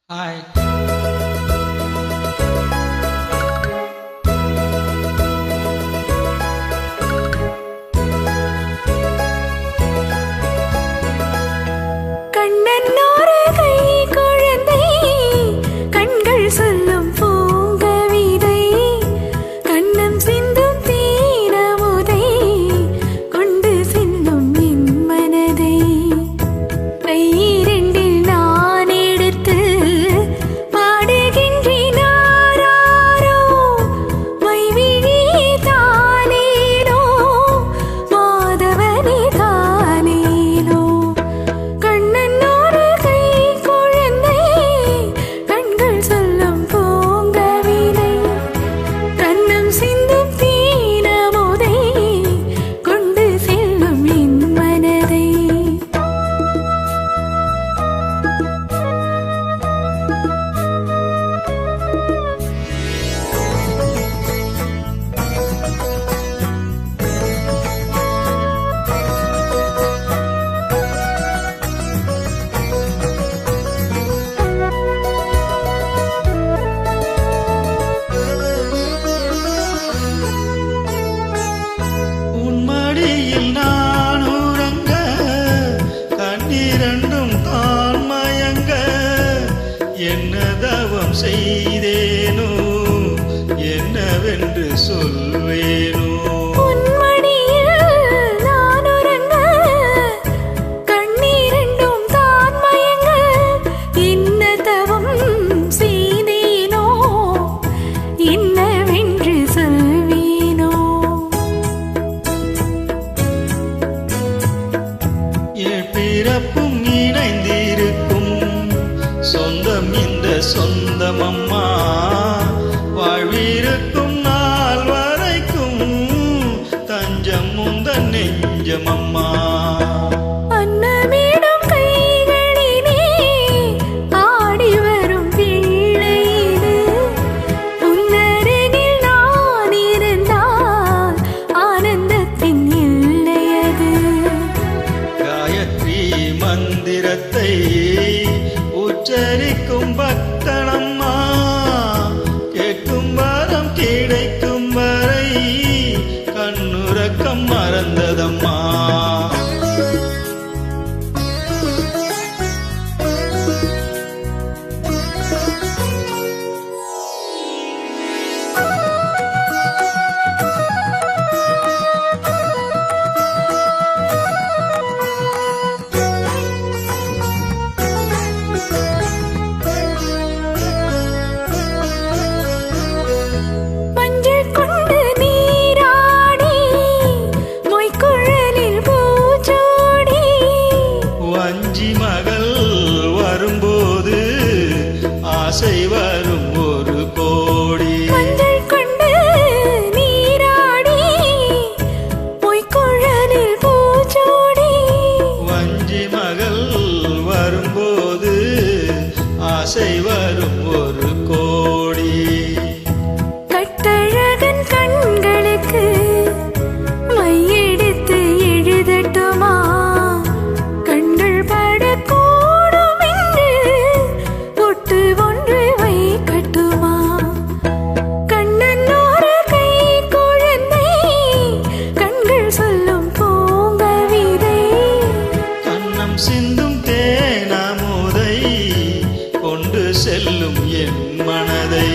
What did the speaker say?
Hi. கண்ணன்னோரு கை குழந்தை கண்கள் சொல்லும் பூங்கவிதை கண்ணம் சிந்தும் தீனமுதை கொண்டு செல்லும் என் மனதை கையிரண்டில் நான் எடுத்து பாடுகின்றேன் ஆராரோ மைவிழி தானேனோ மாதவனே தானேனோ கண்ணன்னோரு கை குழந்தை கண்கள் சொல்லும் பூங்கவிதை கண்ணம் சிந்தும் தீனமுதை கொண்டு செல்லும் என் மனதை உன் மடியில் நான் உறங்க கண்ணீரண்டும் தான் மயங்க என்ன தவம் செய்தேனோ என்னவென்று சொல்வேனோ உன் மடியில் நான் உறங்க கண்ணீரண்டும் தான் மயங்க என்ன தவம் செய்தேனோ என்னவென்று சொல்வேனோ என் பிறப்பும் இணைந்திருக்கும் சொந்தம் இந்த சொந்தமம்மா வாழ்விருக்கும் நாள் வரைக்கும் தஞ்சம் முந்தன் நெஞ்சமம்மா அன்னமிடும் கைகளிலே ஆடி வரும் பிள்ளை இது உன்னருகில் நான் இருந்தால் ஆனந்தத்தின் எல்லையது காயத்ரி மந்திரத்தை உச்சரிக்கும் பக்தனம்மா கேட்கும் வரம் கிடைக்கும் வரை கண்ணுறக்கம் மறந்ததம்மா மஞ்சள் கொண்டு நீராடி மொய்க்குழலில் பூச்சூடி வஞ்சி மகள் வரும்போது ஆசை வரும் ஒரு கோடி மஞ்சள் கொண்டு நீராடி மொய்க்குழலில் பூச்சூடி வஞ்சி மகள் வரும்போது ஆசை வரும் ஒரு கோடி கட்டழகன் கண்களுக்கு மையெடுத்து எழுதட்டுமா கண்கள் படக்கூடும் என்று பொட்டு ஒன்று வைக்கட்டுமா கண்ணன்னோரு கை குழந்தை கண்கள் சொல்லும் பூங்கவிதை கண்ணம் சிந்தும் தேனாமுதை கொண்டு செல்லும் என் மனதை